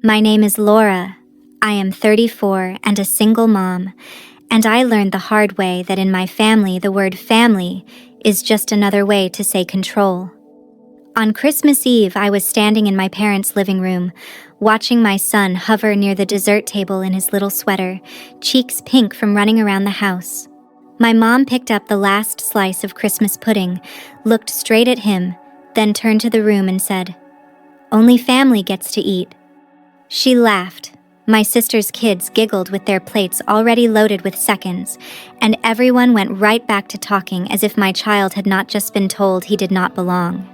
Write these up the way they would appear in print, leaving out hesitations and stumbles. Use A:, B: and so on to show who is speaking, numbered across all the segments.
A: My name is Laura. I am 34 and a single mom, and I learned the hard way that in my family the word family is just another way to say control. On Christmas Eve, I was standing in my parents' living room, watching my son hover near the dessert table in his little sweater, cheeks pink from running around the house. My mom picked up the last slice of Christmas pudding, looked straight at him, then turned to the room and said, "Only family gets to eat." She laughed. My sister's kids giggled with their plates already loaded with seconds, and everyone went right back to talking as if my child had not just been told he did not belong.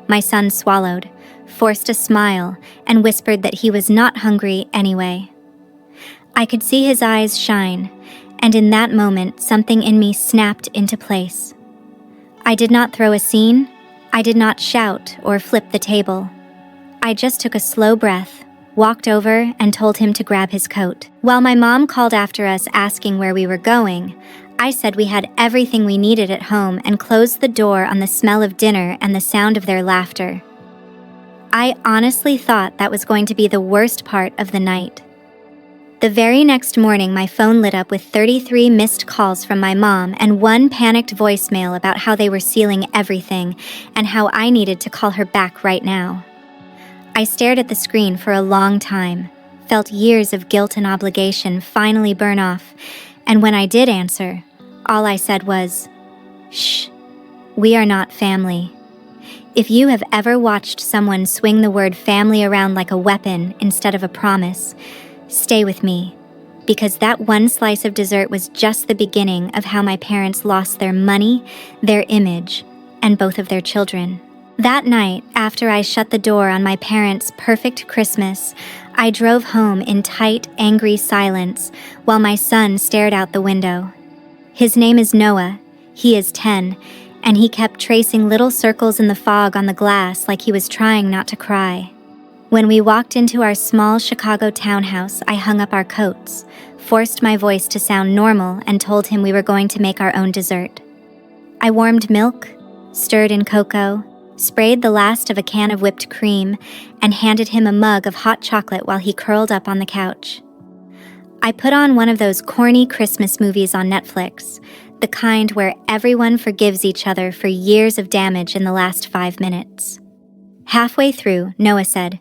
A: My son swallowed, forced a smile, and whispered that he was not hungry anyway. I could see his eyes shine, and in that moment something in me snapped into place. I did not throw a scene. I did not shout or flip the table. I just took a slow breath, walked over, and told him to grab his coat. While my mom called after us asking where we were going, I said we had everything we needed at home and closed the door on the smell of dinner and the sound of their laughter. I honestly thought that was going to be the worst part of the night. The very next morning, my phone lit up with 33 missed calls from my mom and one panicked voicemail about how they were sealing everything and how I needed to call her back right now. I stared at the screen for a long time, felt years of guilt and obligation finally burn off, and when I did answer, all I said was, "Shh, we are not family." If you have ever watched someone swing the word family around like a weapon instead of a promise, stay with me, because that one slice of dessert was just the beginning of how my parents lost their money, their image, and both of their children. That night, after I shut the door on my parents' perfect Christmas, I drove home in tight, angry silence while my son stared out the window. His name is Noah. He is 10, and he kept tracing little circles in the fog on the glass like he was trying not to cry. When we walked into our small Chicago townhouse, I hung up our coats, forced my voice to sound normal, and told him we were going to make our own dessert. I warmed milk, stirred in cocoa, sprayed the last of a can of whipped cream, and handed him a mug of hot chocolate while he curled up on the couch. I put on one of those corny Christmas movies on Netflix, the kind where everyone forgives each other for years of damage in the last 5 minutes. Halfway through, Noah said,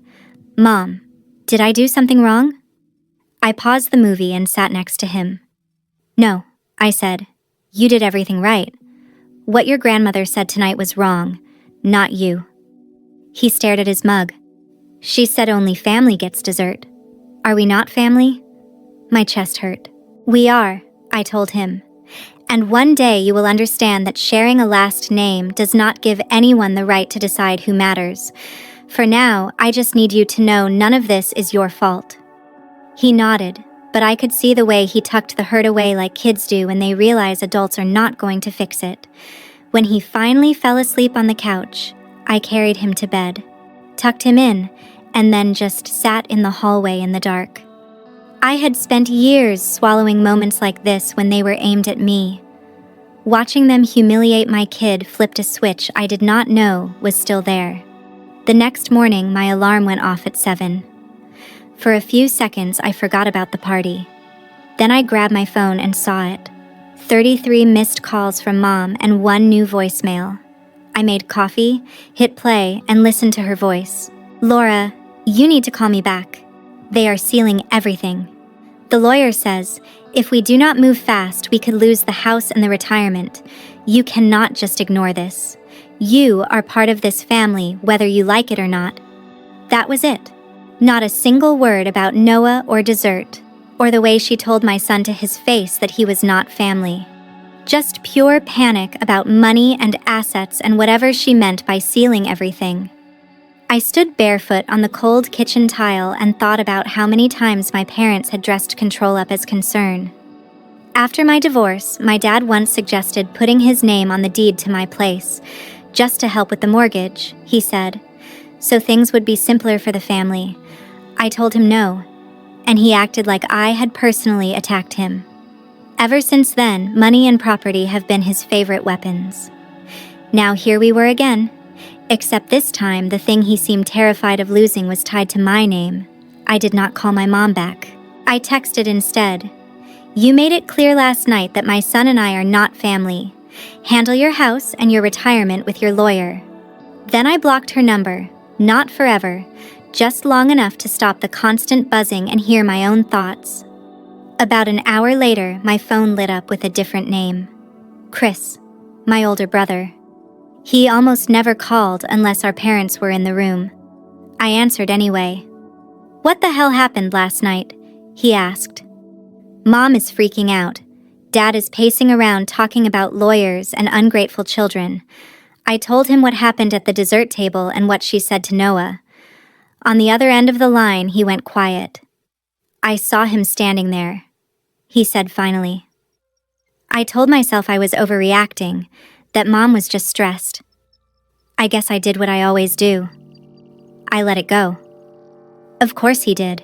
A: "Mom, did I do something wrong?" I paused the movie and sat next to him. "No," I said, "you did everything right. What your grandmother said tonight was wrong, not you." He stared at his mug. "She said only family gets dessert. Are we not family?" My chest hurt. "We are," I told him. "And one day you will understand that sharing a last name does not give anyone the right to decide who matters. For now, I just need you to know none of this is your fault." He nodded, but I could see the way he tucked the hurt away like kids do when they realize adults are not going to fix it. When he finally fell asleep on the couch, I carried him to bed, tucked him in, and then just sat in the hallway in the dark. I had spent years swallowing moments like this when they were aimed at me. Watching them humiliate my kid flipped a switch I did not know was still there. The next morning, my alarm went off at 7. For a few seconds, I forgot about the party. Then I grabbed my phone and saw it. 33 missed calls from Mom and one new voicemail. I made coffee, hit play, and listened to her voice. "Laura, you need to call me back. They are sealing everything. The lawyer says, if we do not move fast, we could lose the house and the retirement. You cannot just ignore this. You are part of this family, whether you like it or not." That was it. Not a single word about Noah or dessert, or the way she told my son to his face that he was not family. Just pure panic about money and assets and whatever she meant by sealing everything. I stood barefoot on the cold kitchen tile and thought about how many times my parents had dressed control up as concern. After my divorce, my dad once suggested putting his name on the deed to my place, just to help with the mortgage, he said, so things would be simpler for the family. I told him no, and he acted like I had personally attacked him. Ever since then, money and property have been his favorite weapons. Now here we were again. Except this time, the thing he seemed terrified of losing was tied to my name. I did not call my mom back. I texted instead. You made it clear last night that my son and I are not family. Handle your house and your retirement with your lawyer. Then I blocked her number, not forever, just long enough to stop the constant buzzing and hear my own thoughts. About an hour later, my phone lit up with a different name. Chris, my older brother. He almost never called unless our parents were in the room. I answered anyway. What the hell happened last night? He asked. Mom is freaking out. Dad is pacing around talking about lawyers and ungrateful children. I told him what happened at the dessert table and what she said to Noah. On the other end of the line, he went quiet. I saw him standing there. He said finally. I told myself I was overreacting, that Mom was just stressed. I guess I did what I always do. I let it go. Of course he did.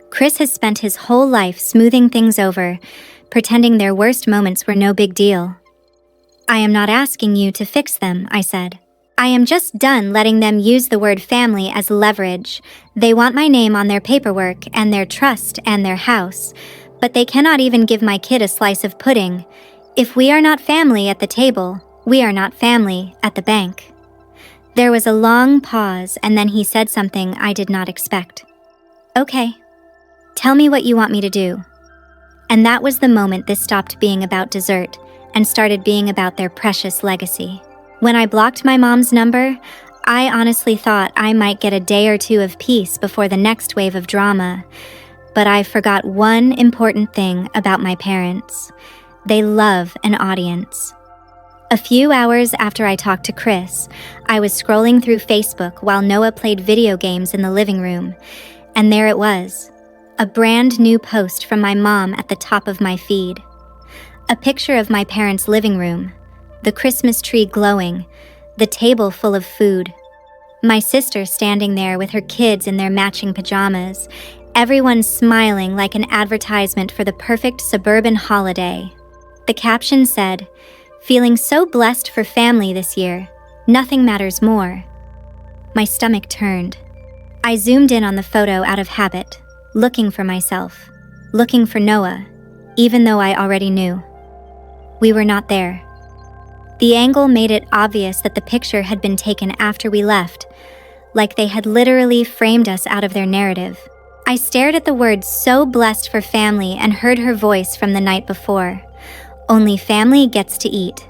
A: Chris has spent his whole life smoothing things over, pretending their worst moments were no big deal. I am not asking you to fix them, I said. I am just done letting them use the word family as leverage. They want my name on their paperwork and their trust and their house, but they cannot even give my kid a slice of pudding. If we are not family at the table, we are not family at the bank. There was a long pause, and then he said something I did not expect. Okay, tell me what you want me to do. And that was the moment this stopped being about dessert and started being about their precious legacy. When I blocked my mom's number, I honestly thought I might get a day or two of peace before the next wave of drama. But I forgot one important thing about my parents. They love an audience. A few hours after I talked to Chris, I was scrolling through Facebook while Noah played video games in the living room, and there it was, a brand new post from my mom at the top of my feed. A picture of my parents' living room, the Christmas tree glowing, the table full of food. My sister standing there with her kids in their matching pajamas, everyone smiling like an advertisement for the perfect suburban holiday. The caption said, "Feeling so blessed for family this year. Nothing matters more." My stomach turned. I zoomed in on the photo out of habit, looking for myself, looking for Noah, even though I already knew. We were not there. The angle made it obvious that the picture had been taken after we left, like they had literally framed us out of their narrative. I stared at the words "so blessed for family" and heard her voice from the night before. Only family gets to eat.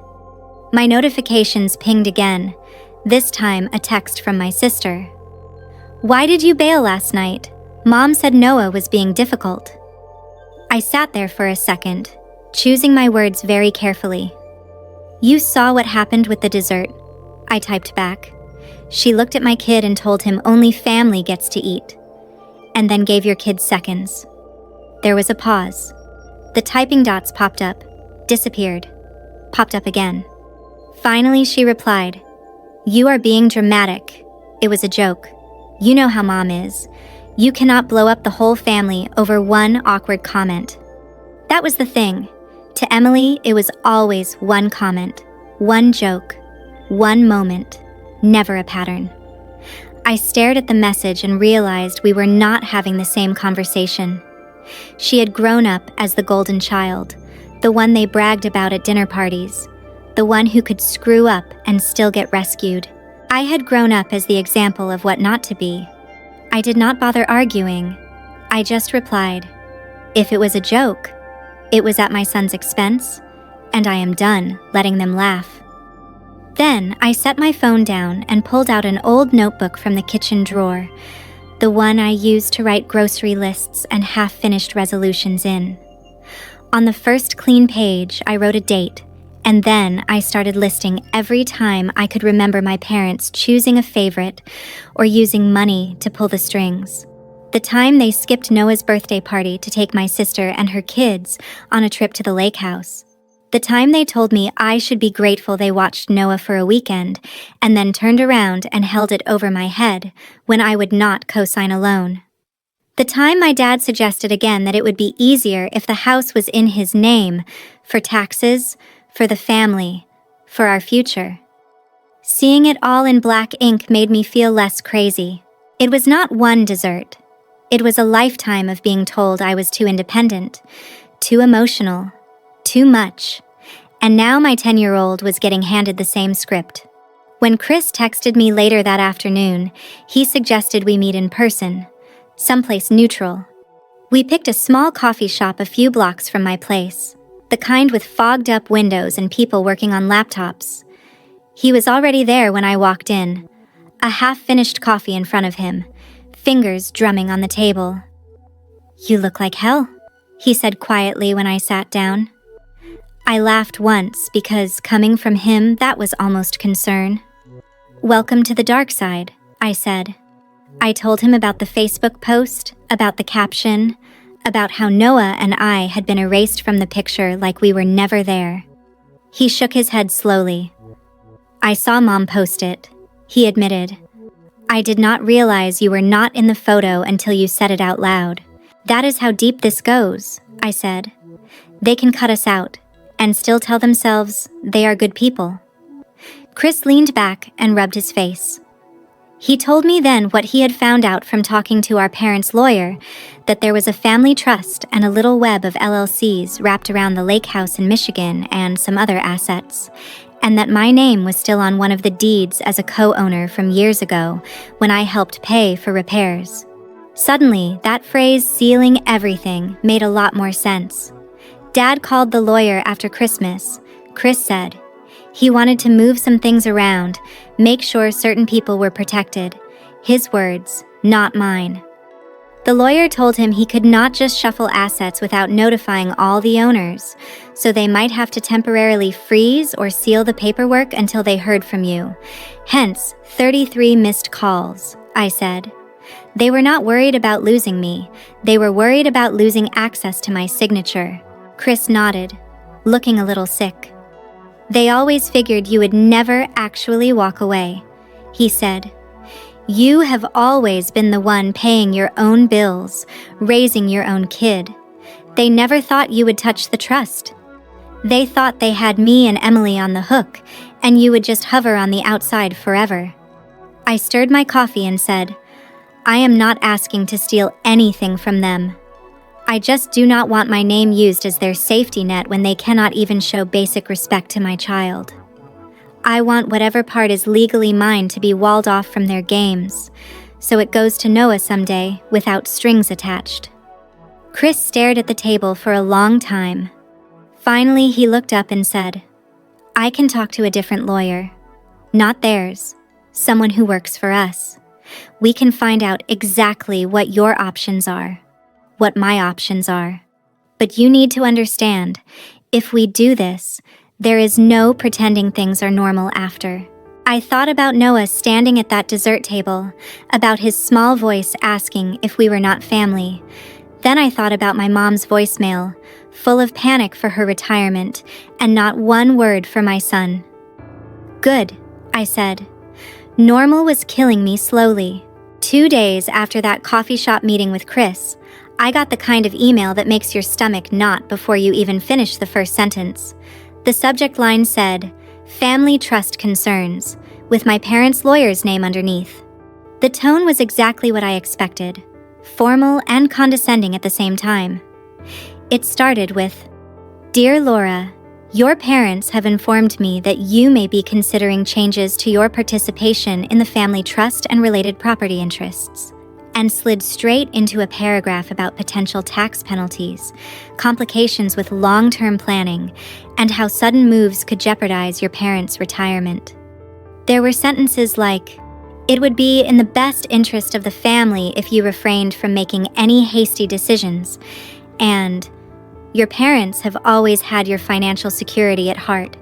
A: My notifications pinged again, this time a text from my sister. Why did you bail last night? Mom said Noah was being difficult. I sat there for a second, choosing my words very carefully. You saw what happened with the dessert, I typed back. She looked at my kid and told him only family gets to eat, and then gave your kid seconds. There was a pause. The typing dots popped up, disappeared, popped up again. Finally, she replied, "You are being dramatic. It was a joke. You know how Mom is. You cannot blow up the whole family over one awkward comment." That was the thing. To Emily, it was always one comment, one joke, one moment, never a pattern. I stared at the message and realized we were not having the same conversation. She had grown up as the golden child, the one they bragged about at dinner parties, the one who could screw up and still get rescued. I had grown up as the example of what not to be. I did not bother arguing. I just replied, if it was a joke, it was at my son's expense, and I am done letting them laugh. Then I set my phone down and pulled out an old notebook from the kitchen drawer, the one I used to write grocery lists and half-finished resolutions in. On the first clean page, I wrote a date, and then I started listing every time I could remember my parents choosing a favorite or using money to pull the strings. The time they skipped Noah's birthday party to take my sister and her kids on a trip to the lake house. The time they told me I should be grateful they watched Noah for a weekend and then turned around and held it over my head when I would not co-sign a loan. The time my dad suggested again that it would be easier if the house was in his name, for taxes, for the family, for our future. Seeing it all in black ink made me feel less crazy. It was not one dessert. It was a lifetime of being told I was too independent, too emotional, too much, and now my 10-year-old was getting handed the same script. When Chris texted me later that afternoon, he suggested we meet in person, someplace neutral. We picked a small coffee shop a few blocks from my place, the kind with fogged-up windows and people working on laptops. He was already there when I walked in, a half-finished coffee in front of him, fingers drumming on the table. "You look like hell," he said quietly when I sat down. I laughed once because, coming from him, that was almost concern. "Welcome to the dark side," I said. I told him about the Facebook post, about the caption, about how Noah and I had been erased from the picture like we were never there. He shook his head slowly. "I saw Mom post it," he admitted. "I did not realize you were not in the photo until you said it out loud." "That is how deep this goes," I said. "They can cut us out and still tell themselves they are good people." Chris leaned back and rubbed his face. He told me then what he had found out from talking to our parents' lawyer, that there was a family trust and a little web of LLCs wrapped around the lake house in Michigan and some other assets, and that my name was still on one of the deeds as a co-owner from years ago when I helped pay for repairs. Suddenly, that phrase, "sealing everything," made a lot more sense. Dad called the lawyer after Christmas. Chris said he wanted to move some things around, make sure certain people were protected. His words, not mine. The lawyer told him he could not just shuffle assets without notifying all the owners, so they might have to temporarily freeze or seal the paperwork until they heard from you. Hence, 33 missed calls, I said. They were not worried about losing me. They were worried about losing access to my signature. Chris nodded, looking a little sick. "They always figured you would never actually walk away," he said. "You have always been the one paying your own bills, raising your own kid. They never thought you would touch the trust. They thought they had me and Emily on the hook, and you would just hover on the outside forever." I stirred my coffee and said, "I am not asking to steal anything from them. I just do not want my name used as their safety net when they cannot even show basic respect to my child. I want whatever part is legally mine to be walled off from their games, so it goes to Noah someday without strings attached." Chris stared at the table for a long time. Finally, he looked up and said, "I can talk to a different lawyer. Not theirs, someone who works for us. We can find out exactly what your options are, what my options are. But you need to understand, if we do this, there is no pretending things are normal after." I thought about Noah standing at that dessert table, about his small voice asking if we were not family. Then I thought about my mom's voicemail, full of panic for her retirement, and not one word for my son. "Good," I said. Normal was killing me slowly. 2 days after that coffee shop meeting with Chris, I got the kind of email that makes your stomach knot before you even finish the first sentence. The subject line said, "Family Trust Concerns," with my parents' lawyer's name underneath. The tone was exactly what I expected, formal and condescending at the same time. It started with, "Dear Laura, your parents have informed me that you may be considering changes to your participation in the family trust and related property interests," and slid straight into a paragraph about potential tax penalties, complications with long-term planning, and how sudden moves could jeopardize your parents' retirement. There were sentences like, "It would be in the best interest of the family if you refrained from making any hasty decisions," and "Your parents have always had your financial security at heart."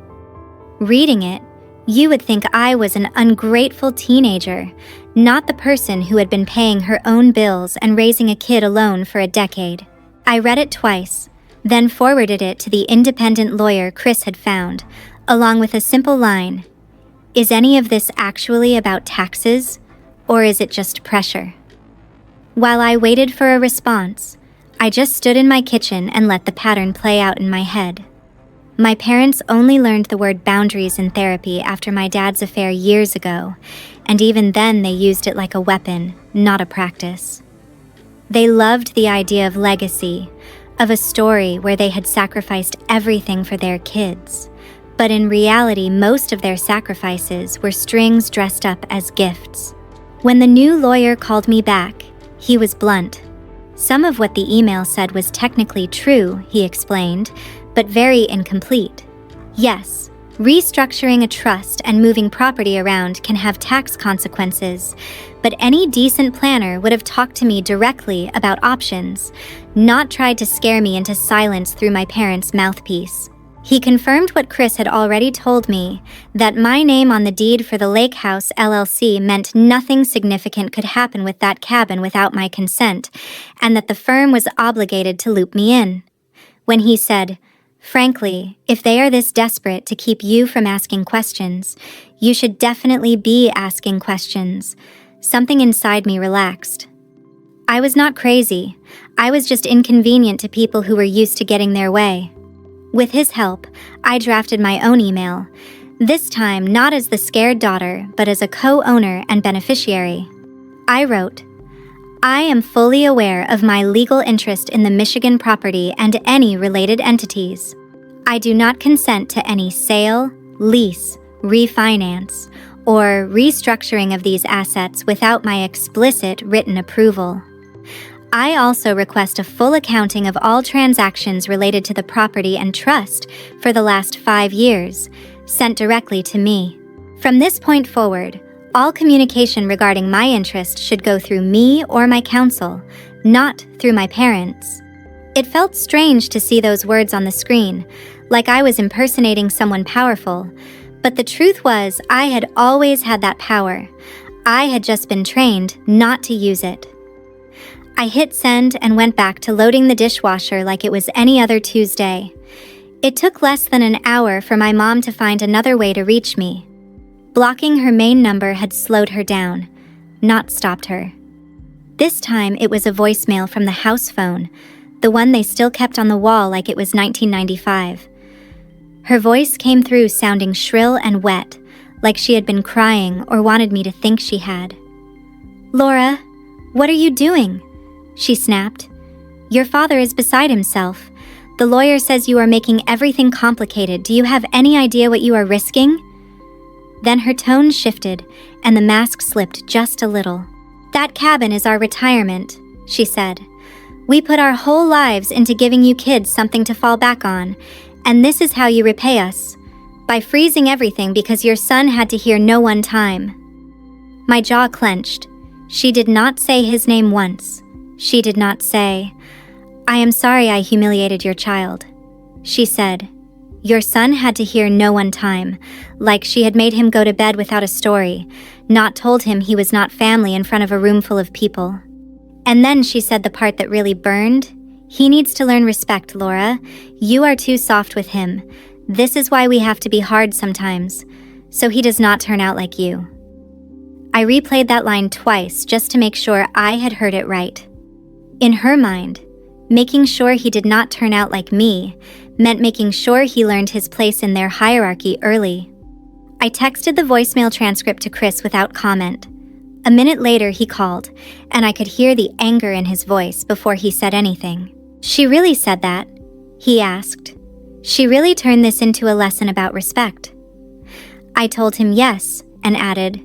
A: Reading it, you would think I was an ungrateful teenager, not the person who had been paying her own bills and raising a kid alone for a decade. I read it twice, then forwarded it to the independent lawyer Chris had found, along with a simple line, "Is any of this actually about taxes, or is it just pressure?" While I waited for a response, I just stood in my kitchen and let the pattern play out in my head. My parents only learned the word boundaries in therapy after my dad's affair years ago, and even then they used it like a weapon, not a practice. They loved the idea of legacy, of a story where they had sacrificed everything for their kids. But in reality, most of their sacrifices were strings dressed up as gifts. When the new lawyer called me back, he was blunt. Some of what the email said was technically true, he explained, but very incomplete. Yes, restructuring a trust and moving property around can have tax consequences, but any decent planner would have talked to me directly about options, not tried to scare me into silence through my parents' mouthpiece. He confirmed what Chris had already told me, that my name on the deed for the Lake House LLC meant nothing significant could happen with that cabin without my consent, and that the firm was obligated to loop me in. When he said, "Frankly, if they are this desperate to keep you from asking questions, you should definitely be asking questions," something inside me relaxed. I was not crazy. I was just inconvenient to people who were used to getting their way. With his help, I drafted my own email, this time not as the scared daughter, but as a co-owner and beneficiary. I wrote, "I am fully aware of my legal interest in the Michigan property and any related entities. I do not consent to any sale, lease, refinance, or restructuring of these assets without my explicit written approval. I also request a full accounting of all transactions related to the property and trust for the last 5 years, sent directly to me. From this point forward, all communication regarding my interest should go through me or my counsel, not through my parents." It felt strange to see those words on the screen, like I was impersonating someone powerful, but the truth was I had always had that power. I had just been trained not to use it. I hit send and went back to loading the dishwasher like it was any other Tuesday. It took less than an hour for my mom to find another way to reach me. Blocking her main number had slowed her down, not stopped her. This time it was a voicemail from the house phone, the one they still kept on the wall like it was 1995. Her voice came through sounding shrill and wet, like she had been crying or wanted me to think she had. "Laura, what are you doing?" she snapped. "Your father is beside himself. The lawyer says you are making everything complicated. Do you have any idea what you are risking?" Then her tone shifted, and the mask slipped just a little. "That cabin is our retirement," she said. "We put our whole lives into giving you kids something to fall back on, and this is how you repay us, by freezing everything because your son had to hear no one time." My jaw clenched. She did not say his name once. She did not say, "I am sorry I humiliated your child." She said, "Your son had to hear no one time," like she had made him go to bed without a story, not told him he was not family in front of a room full of people. And then she said the part that really burned, "He needs to learn respect, Laura. You are too soft with him. This is why we have to be hard sometimes, so he does not turn out like you." I replayed that line twice just to make sure I had heard it right. In her mind, making sure he did not turn out like me meant making sure he learned his place in their hierarchy early. I texted the voicemail transcript to Chris without comment. A minute later he called, and I could hear the anger in his voice before he said anything. "She really said that?" he asked. "She really turned this into a lesson about respect?" I told him yes, and added,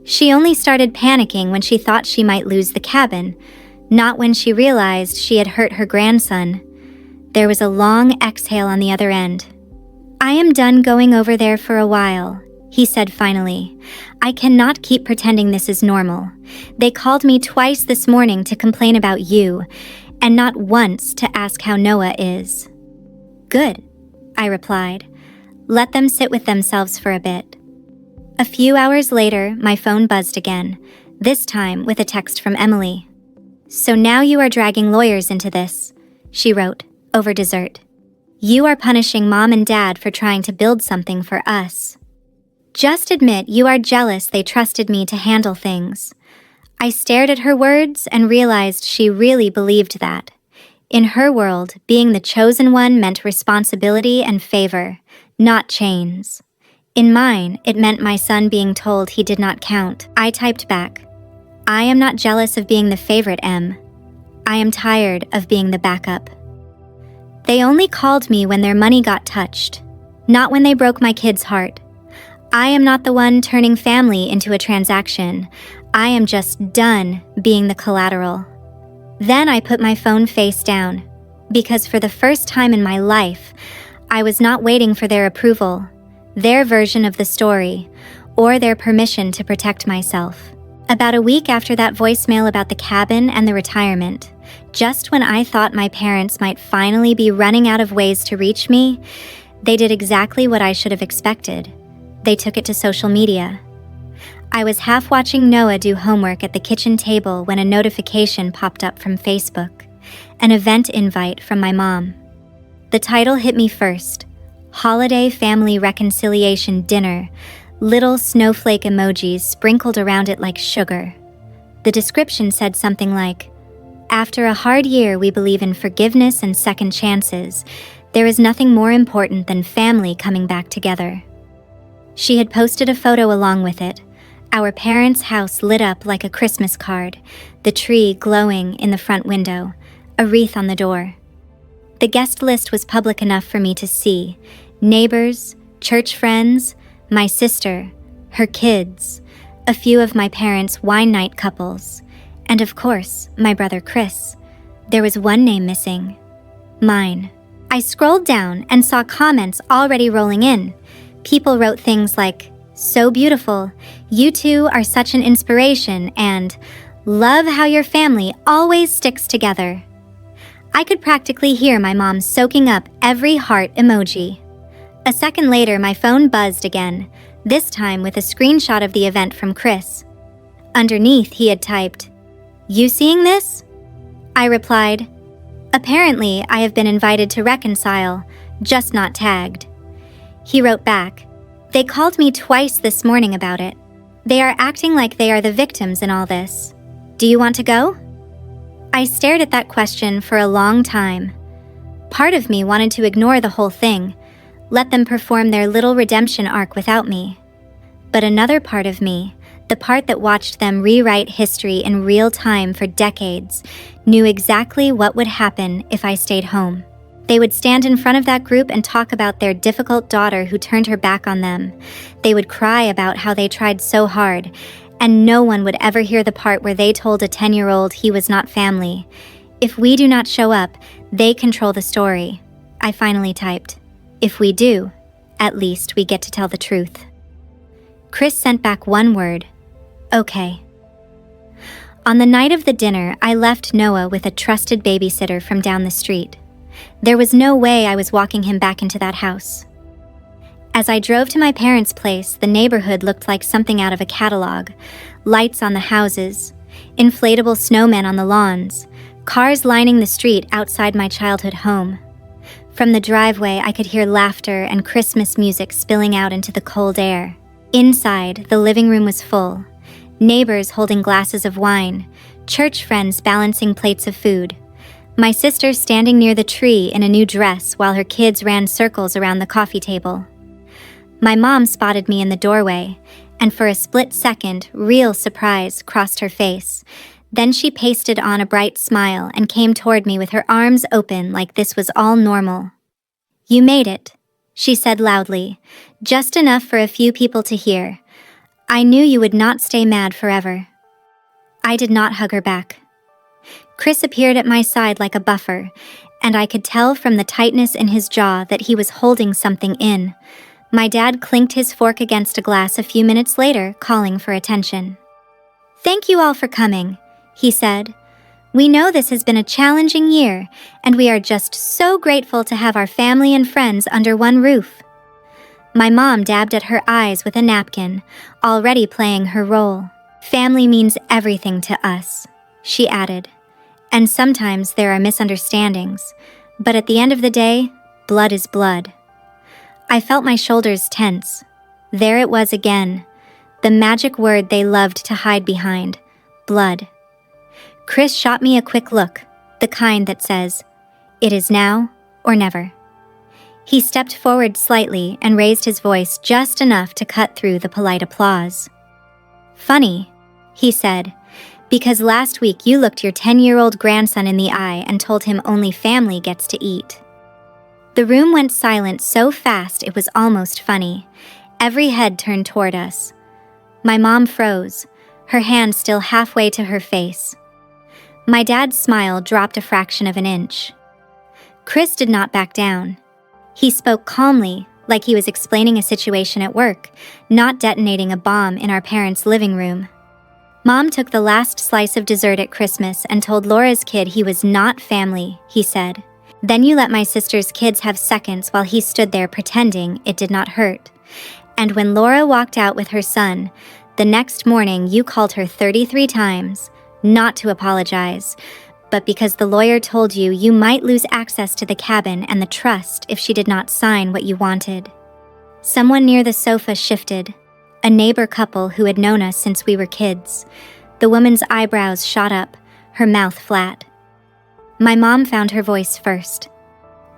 A: "She only started panicking when she thought she might lose the cabin, not when she realized she had hurt her grandson." There was a long exhale on the other end. "I am done going over there for a while," he said finally. "I cannot keep pretending this is normal. They called me twice this morning to complain about you, and not once to ask how Noah is." "Good," I replied. "Let them sit with themselves for a bit." A few hours later, my phone buzzed again, this time with a text from Emily. "So now you are dragging lawyers into this," she wrote, over dessert. "You are punishing Mom and Dad for trying to build something for us. Just admit you are jealous they trusted me to handle things." I stared at her words and realized she really believed that. In her world, being the chosen one meant responsibility and favor, not chains. In mine, it meant my son being told he did not count. I typed back, "I am not jealous of being the favorite, Em. I am tired of being the backup. They only called me when their money got touched, not when they broke my kid's heart. I am not the one turning family into a transaction. I am just done being the collateral. Then I put my phone face down, because for the first time in my life, I was not waiting for their approval, their version of the story, or their permission to protect myself. About a week after that voicemail about the cabin and the retirement, just when I thought my parents might finally be running out of ways to reach me, they did exactly what I should have expected. They took it to social media. I was half watching Noah do homework at the kitchen table when a notification popped up from Facebook, an event invite from my mom. The title hit me first: Holiday Family Reconciliation Dinner, little snowflake emojis sprinkled around it like sugar. The description said something like, "After a hard year, we believe in forgiveness and second chances. There is nothing more important than family coming back together." She had posted a photo along with it, our parents' house lit up like a Christmas card, the tree glowing in the front window, a wreath on the door. The guest list was public enough for me to see: neighbors, church friends, my sister, her kids, a few of my parents' wine night couples, and of course, my brother Chris. There was one name missing: mine. I scrolled down and saw comments already rolling in. People wrote things like, "So beautiful, you two are such an inspiration," and "Love how your family always sticks together." I could practically hear my mom soaking up every heart emoji. A second later, my phone buzzed again, this time with a screenshot of the event from Chris. Underneath, he had typed, "You seeing this?" I replied, "Apparently, I have been invited to reconcile, just not tagged." He wrote back, "They called me twice this morning about it. They are acting like they are the victims in all this. Do you want to go?" I stared at that question for a long time. Part of me wanted to ignore the whole thing, let them perform their little redemption arc without me. But another part of me, the part that watched them rewrite history in real time for decades, knew exactly what would happen if I stayed home. They would stand in front of that group and talk about their difficult daughter who turned her back on them. They would cry about how they tried so hard, and no one would ever hear the part where they told a 10-year-old he was not family. If we do not show up, they control the story. I finally typed, "If we do, at least we get to tell the truth." Chris sent back one word: "Okay." On the night of the dinner, I left Noah with a trusted babysitter from down the street. There was no way I was walking him back into that house. As I drove to my parents' place, the neighborhood looked like something out of a catalog. Lights on the houses, inflatable snowmen on the lawns, cars lining the street outside my childhood home. From the driveway, I could hear laughter and Christmas music spilling out into the cold air. Inside, the living room was full. Neighbors holding glasses of wine, church friends balancing plates of food. My sister standing near the tree in a new dress while her kids ran circles around the coffee table. My mom spotted me in the doorway, and for a split second, real surprise crossed her face. Then she pasted on a bright smile and came toward me with her arms open like this was all normal. "You made it," she said loudly, just enough for a few people to hear. "I knew you would not stay mad forever." I did not hug her back. Chris appeared at my side like a buffer, and I could tell from the tightness in his jaw that he was holding something in. My dad clinked his fork against a glass a few minutes later, calling for attention. "Thank you all for coming," he said. "We know this has been a challenging year, and we are just so grateful to have our family and friends under one roof." My mom dabbed at her eyes with a napkin, already playing her role. "Family means everything to us," she added. "And sometimes there are misunderstandings, but at the end of the day, blood is blood." I felt my shoulders tense. There it was again, the magic word they loved to hide behind: blood. Chris shot me a quick look, the kind that says, "It is now or never." He stepped forward slightly and raised his voice just enough to cut through the polite applause. "Funny," he said, Because last week you looked your 10-year-old grandson in the eye and told him only family gets to eat. The room went silent so fast it was almost funny. Every head turned toward us. My mom froze, her hand still halfway to her face. My dad's smile dropped a fraction of an inch. Chris did not back down. He spoke calmly, like he was explaining a situation at work, not detonating a bomb in our parents' living room. Mom took the last slice of dessert at Christmas and told Laura's kid he was not family, he said. Then you let my sister's kids have seconds while he stood there pretending it did not hurt. And when Laura walked out with her son, the next morning you called her 33 times, not to apologize, but because the lawyer told you you might lose access to the cabin and the trust if she did not sign what you wanted. Someone near the sofa shifted. A neighbor couple who had known us since we were kids. The woman's eyebrows shot up, her mouth flat. My mom found her voice first.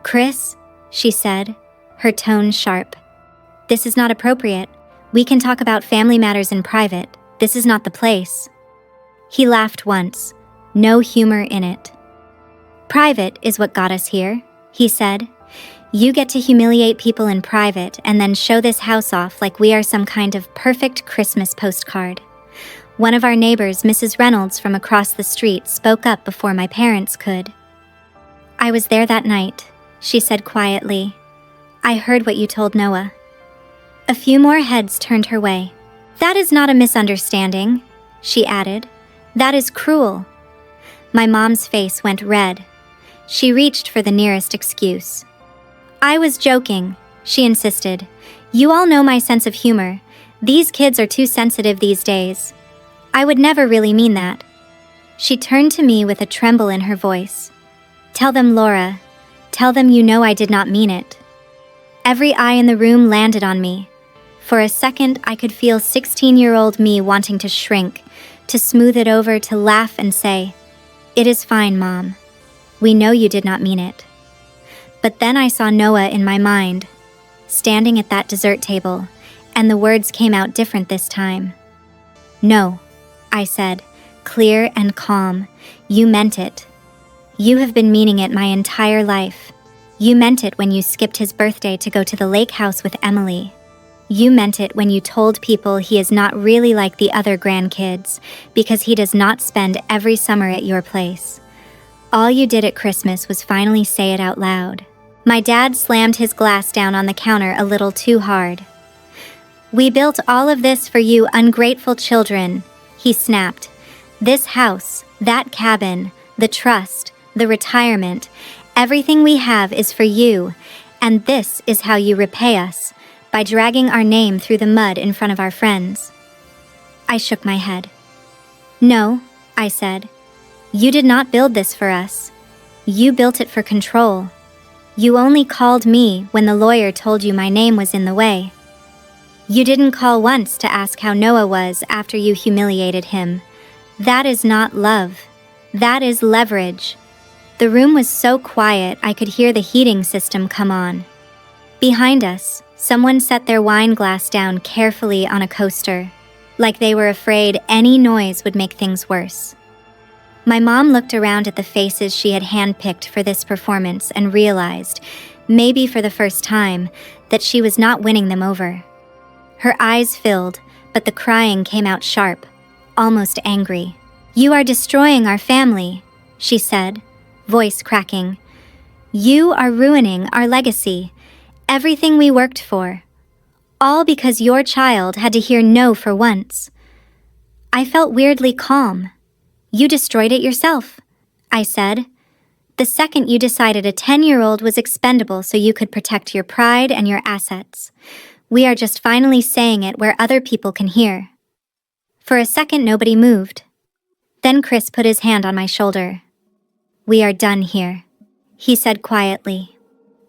A: "Chris," she said, her tone sharp. "This is not appropriate. We can talk about family matters in private. This is not the place." He laughed once, no humor in it. "Private is what got us here," he said. "You get to humiliate people in private and then show this house off like we are some kind of perfect Christmas postcard." One of our neighbors, Mrs. Reynolds from across the street, spoke up before my parents could. "I was there that night," she said quietly. "I heard what you told Noah." A few more heads turned her way. "That is not a misunderstanding," she added. "That is cruel." My mom's face went red. She reached for the nearest excuse. "I was joking," she insisted. "You all know my sense of humor. These kids are too sensitive these days. I would never really mean that." She turned to me with a tremble in her voice. "Tell them, Laura. Tell them you know I did not mean it." Every eye in the room landed on me. For a second, I could feel 16-year-old me wanting to shrink, to smooth it over, to laugh and say, "It is fine, Mom. We know you did not mean it." But then I saw Noah in my mind, standing at that dessert table, and the words came out different this time. "No," I said, clear and calm. "You meant it. You have been meaning it my entire life. You meant it when you skipped his birthday to go to the lake house with Emily. You meant it when you told people he is not really like the other grandkids because he does not spend every summer at your place. All you did at Christmas was finally say it out loud." My dad slammed his glass down on the counter a little too hard. "We built all of this for you ungrateful children," he snapped. "This house, that cabin, the trust, the retirement, everything we have is for you, and this is how you repay us, by dragging our name through the mud in front of our friends." I shook my head. "No," I said. "You did not build this for us. You built it for control. You only called me when the lawyer told you my name was in the way. You didn't call once to ask how Noah was after you humiliated him. That is not love. That is leverage." The room was so quiet I could hear the heating system come on. Behind us, someone set their wine glass down carefully on a coaster, like they were afraid any noise would make things worse. My mom looked around at the faces she had handpicked for this performance and realized, maybe for the first time, that she was not winning them over. Her eyes filled, but the crying came out sharp, almost angry. "You are destroying our family," she said, voice cracking. "You are ruining our legacy, everything we worked for, all because your child had to hear no for once." I felt weirdly calm. "You destroyed it yourself," I said. "The second you decided a 10-year-old was expendable so you could protect your pride and your assets. We are just finally saying it where other people can hear." For a second, nobody moved. Then Chris put his hand on my shoulder. "We are done here," he said quietly.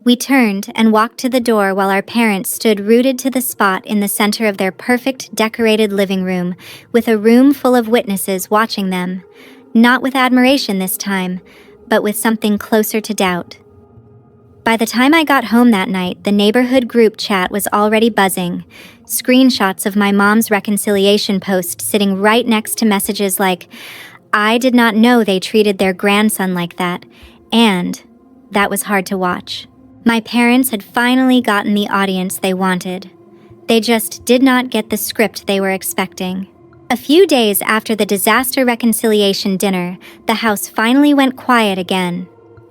A: We turned and walked to the door while our parents stood rooted to the spot in the center of their perfect decorated living room, with a room full of witnesses watching them, not with admiration this time, but with something closer to doubt. By the time I got home that night, the neighborhood group chat was already buzzing, screenshots of my mom's reconciliation post sitting right next to messages like, I did not know they treated their grandson like that, and that was hard to watch. My parents had finally gotten the audience they wanted. They just did not get the script they were expecting. A few days after the disaster reconciliation dinner, the house finally went quiet again.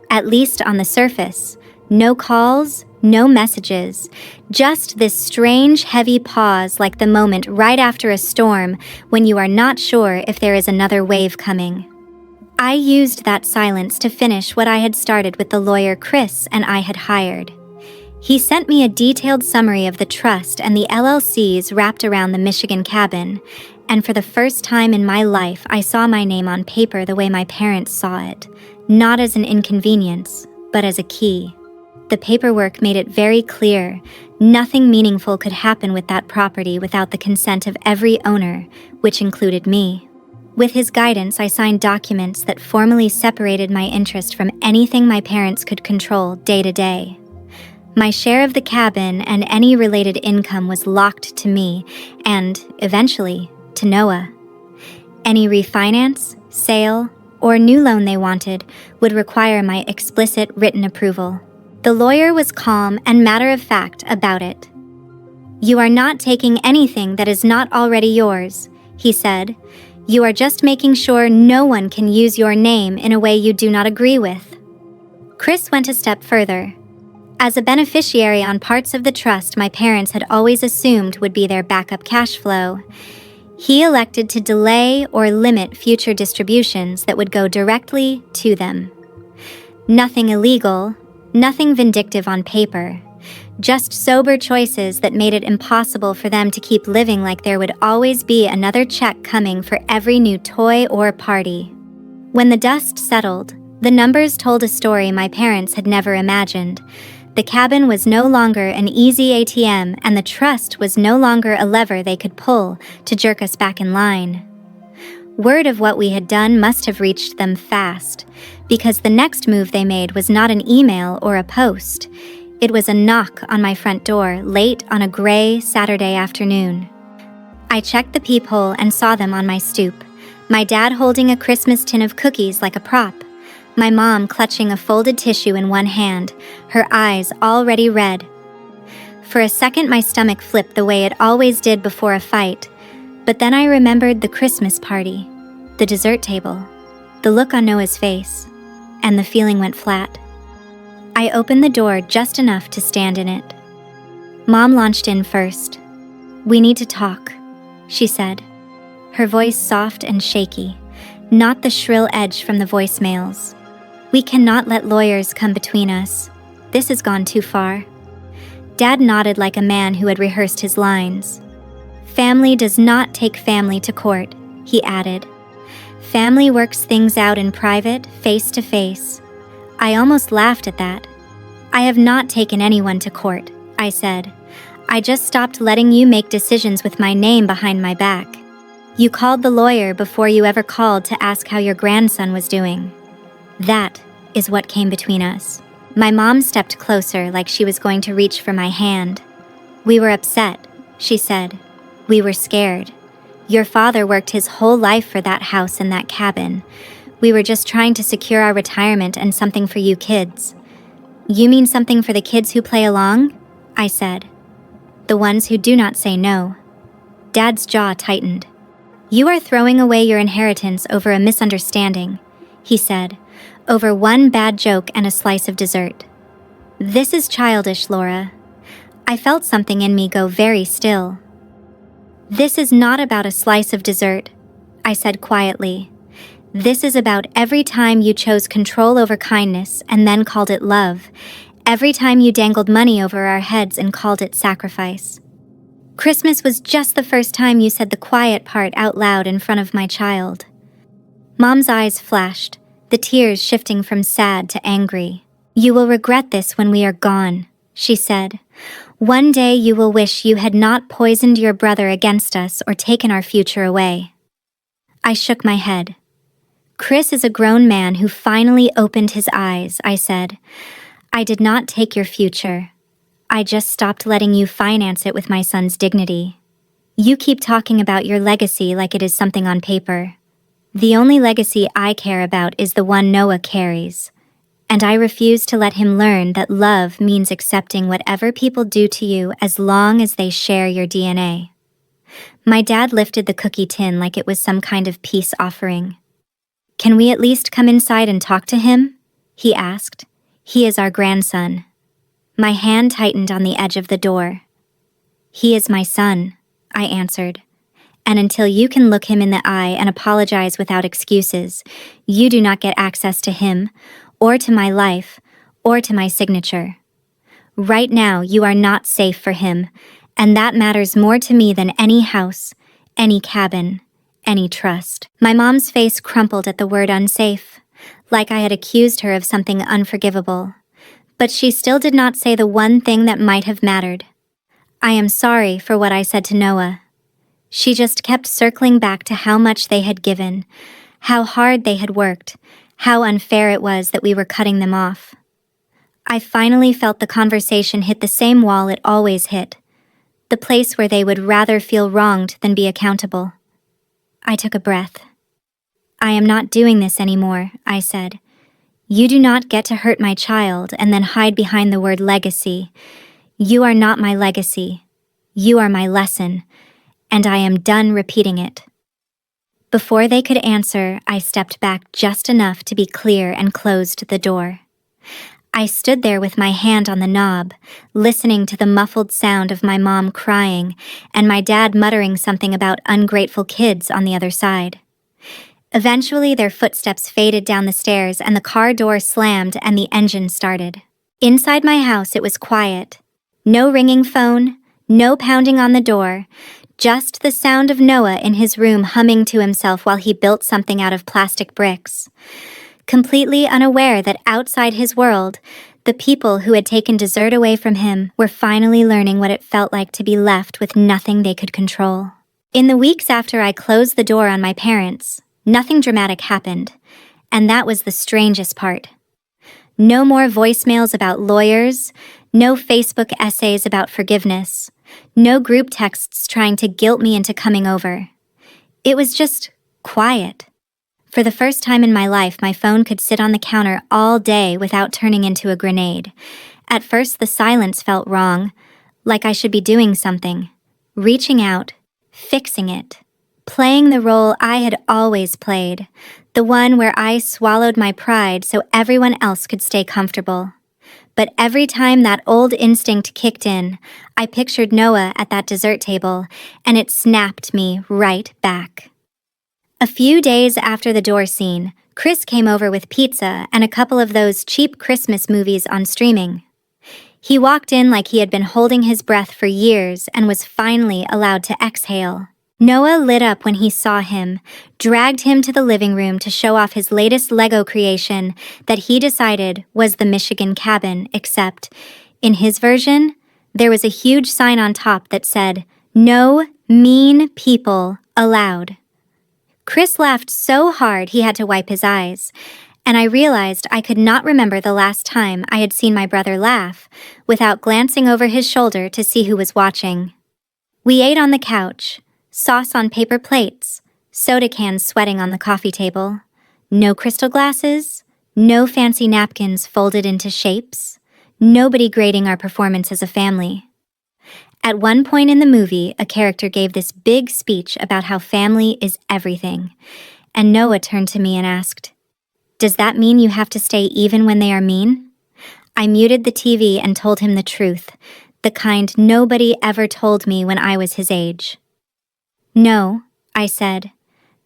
A: At least on the surface. No calls, no messages. Just this strange, heavy pause like the moment right after a storm when you are not sure if there is another wave coming. I used that silence to finish what I had started with the lawyer Chris and I had hired. He sent me a detailed summary of the trust and the LLCs wrapped around the Michigan cabin, and for the first time in my life, I saw my name on paper the way my parents saw it, not as an inconvenience, but as a key. The paperwork made it very clear nothing meaningful could happen with that property without the consent of every owner, which included me. With his guidance, I signed documents that formally separated my interest from anything my parents could control day to day. My share of the cabin and any related income was locked to me and, eventually, to Noah. Any refinance, sale, or new loan they wanted would require my explicit written approval. The lawyer was calm and matter-of-fact about it. "You are not taking anything that is not already yours," he said. "You are just making sure no one can use your name in a way you do not agree with." Chris went a step further. As a beneficiary on parts of the trust my parents had always assumed would be their backup cash flow, he elected to delay or limit future distributions that would go directly to them. Nothing illegal, nothing vindictive on paper, just sober choices that made it impossible for them to keep living like there would always be another check coming for every new toy or party. When the dust settled, the numbers told a story my parents had never imagined. The cabin was no longer an easy ATM, and the trust was no longer a lever they could pull to jerk us back in line. Word of what we had done must have reached them fast, because the next move they made was not an email or a post. It was a knock on my front door late on a gray Saturday afternoon. I checked the peephole and saw them on my stoop, my dad holding a Christmas tin of cookies like a prop. My mom clutching a folded tissue in one hand, her eyes already red. For a second, my stomach flipped the way it always did before a fight, but then I remembered the Christmas party, the dessert table, the look on Noah's face, and the feeling went flat. I opened the door just enough to stand in it. Mom launched in first. "We need to talk," she said, her voice soft and shaky, not the shrill edge from the voicemails. "We cannot let lawyers come between us. This has gone too far." Dad nodded like a man who had rehearsed his lines. "Family does not take family to court," he added. "Family works things out in private, face to face." I almost laughed at that. "I have not taken anyone to court," I said. "I just stopped letting you make decisions with my name behind my back. You called the lawyer before you ever called to ask how your grandson was doing. That is what came between us." My mom stepped closer like she was going to reach for my hand. "We were upset," she said. "We were scared. Your father worked his whole life for that house and that cabin. We were just trying to secure our retirement and something for you kids." "You mean something for the kids who play along?" I said. "The ones who do not say no." Dad's jaw tightened. "You are throwing away your inheritance over a misunderstanding," he said, "over one bad joke and a slice of dessert. This is childish, Laura." I felt something in me go very still. "This is not about a slice of dessert," I said quietly. "This is about every time you chose control over kindness and then called it love, every time you dangled money over our heads and called it sacrifice. Christmas was just the first time you said the quiet part out loud in front of my child." Mom's eyes flashed, the tears shifting from sad to angry. "You will regret this when we are gone," she said. "One day you will wish you had not poisoned your brother against us or taken our future away." I shook my head. "Chris is a grown man who finally opened his eyes," I said. "I did not take your future. I just stopped letting you finance it with my son's dignity. You keep talking about your legacy like it is something on paper. The only legacy I care about is the one Noah carries, and I refuse to let him learn that love means accepting whatever people do to you as long as they share your DNA. My dad lifted the cookie tin like it was some kind of peace offering. "Can we at least come inside and talk to him?" he asked. "He is our grandson." My hand tightened on the edge of the door. "He is my son," I answered. "And until you can look him in the eye and apologize without excuses, you do not get access to him, or to my life, or to my signature. Right now, you are not safe for him, and that matters more to me than any house, any cabin, any trust." My mom's face crumpled at the word unsafe, like I had accused her of something unforgivable. But she still did not say the one thing that might have mattered. "I am sorry for what I said to Noah." She just kept circling back to how much they had given, how hard they had worked, how unfair it was that we were cutting them off. I finally felt the conversation hit the same wall it always hit, the place where they would rather feel wronged than be accountable. I took a breath. "I am not doing this anymore," I said. "You do not get to hurt my child and then hide behind the word legacy. You are not my legacy. You are my lesson, and I am done repeating it." Before they could answer, I stepped back just enough to be clear and closed the door. I stood there with my hand on the knob, listening to the muffled sound of my mom crying and my dad muttering something about ungrateful kids on the other side. Eventually, their footsteps faded down the stairs and the car door slammed and the engine started. Inside my house, it was quiet. No ringing phone, no pounding on the door, just the sound of Noah in his room humming to himself while he built something out of plastic bricks. Completely unaware that outside his world, the people who had taken dessert away from him were finally learning what it felt like to be left with nothing they could control. In the weeks after I closed the door on my parents, nothing dramatic happened, and that was the strangest part. No more voicemails about lawyers, no Facebook essays about forgiveness, no group texts trying to guilt me into coming over. It was just quiet. For the first time in my life, my phone could sit on the counter all day without turning into a grenade. At first, the silence felt wrong, like I should be doing something, reaching out, fixing it, playing the role I had always played, the one where I swallowed my pride so everyone else could stay comfortable. But every time that old instinct kicked in, I pictured Noah at that dessert table, and it snapped me right back. A few days after the door scene, Chris came over with pizza and a couple of those cheap Christmas movies on streaming. He walked in like he had been holding his breath for years and was finally allowed to exhale. Noah lit up when he saw him, dragged him to the living room to show off his latest Lego creation that he decided was the Michigan cabin, except, in his version, there was a huge sign on top that said, "No mean people allowed." Chris laughed so hard he had to wipe his eyes, and I realized I could not remember the last time I had seen my brother laugh without glancing over his shoulder to see who was watching. We ate on the couch, sauce on paper plates, soda cans sweating on the coffee table. No crystal glasses, no fancy napkins folded into shapes, nobody grading our performance as a family. At one point in the movie, a character gave this big speech about how family is everything, and Noah turned to me and asked, "Does that mean you have to stay even when they are mean?" I muted the TV and told him the truth, the kind nobody ever told me when I was his age. "No," I said.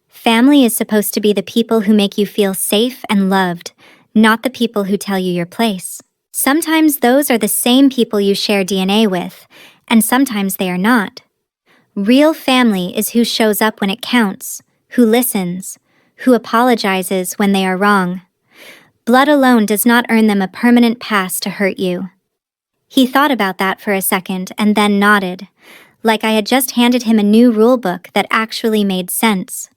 A: "Family is supposed to be the people who make you feel safe and loved, not the people who tell you your place. Sometimes those are the same people you share DNA with, and sometimes they are not. Real family is who shows up when it counts, who listens, who apologizes when they are wrong. Blood alone does not earn them a permanent pass to hurt you." He thought about that for a second and then nodded, like I had just handed him a new rule book that actually made sense.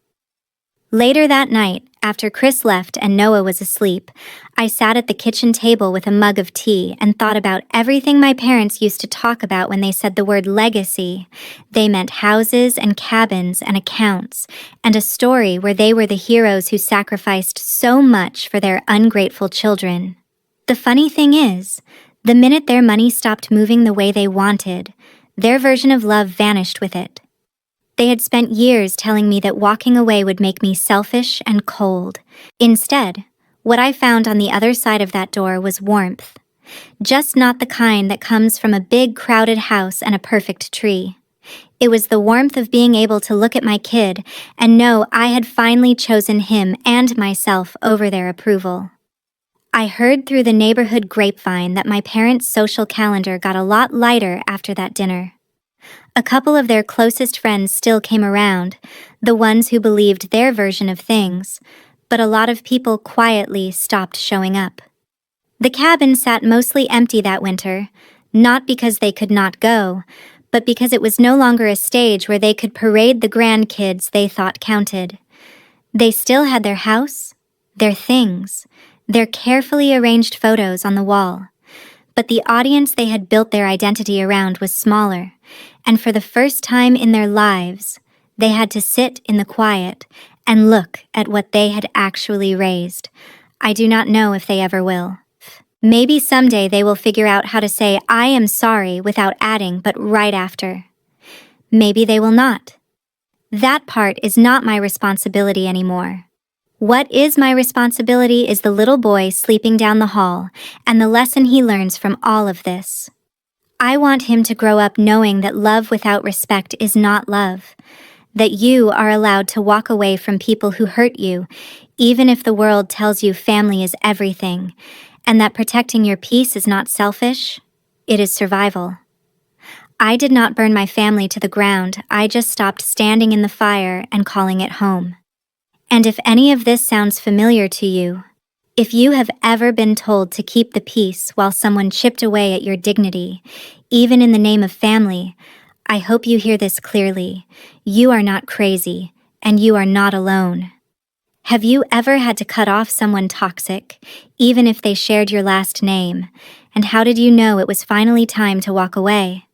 A: Later that night, after Chris left and Noah was asleep, I sat at the kitchen table with a mug of tea and thought about everything my parents used to talk about when they said the word legacy. They meant houses and cabins and accounts, and a story where they were the heroes who sacrificed so much for their ungrateful children. The funny thing is, the minute their money stopped moving the way they wanted, their version of love vanished with it. They had spent years telling me that walking away would make me selfish and cold. Instead, what I found on the other side of that door was warmth. Just not the kind that comes from a big crowded house and a perfect tree. It was the warmth of being able to look at my kid and know I had finally chosen him and myself over their approval. I heard through the neighborhood grapevine that my parents' social calendar got a lot lighter after that dinner. A couple of their closest friends still came around, the ones who believed their version of things, but a lot of people quietly stopped showing up. The cabin sat mostly empty that winter, not because they could not go, but because it was no longer a stage where they could parade the grandkids they thought counted. They still had their house, their things, their carefully arranged photos on the wall. But the audience they had built their identity around was smaller, and for the first time in their lives, they had to sit in the quiet and look at what they had actually raised. I do not know if they ever will. Maybe someday they will figure out how to say "I am sorry" without adding "but" right after. Maybe they will not. That part is not my responsibility anymore. What is my responsibility is the little boy sleeping down the hall and the lesson he learns from all of this. I want him to grow up knowing that love without respect is not love, that you are allowed to walk away from people who hurt you, even if the world tells you family is everything, and that protecting your peace is not selfish, it is survival. I did not burn my family to the ground, I just stopped standing in the fire and calling it home. And if any of this sounds familiar to you, if you have ever been told to keep the peace while someone chipped away at your dignity, even in the name of family, I hope you hear this clearly. You are not crazy, and you are not alone. Have you ever had to cut off someone toxic, even if they shared your last name? And how did you know it was finally time to walk away?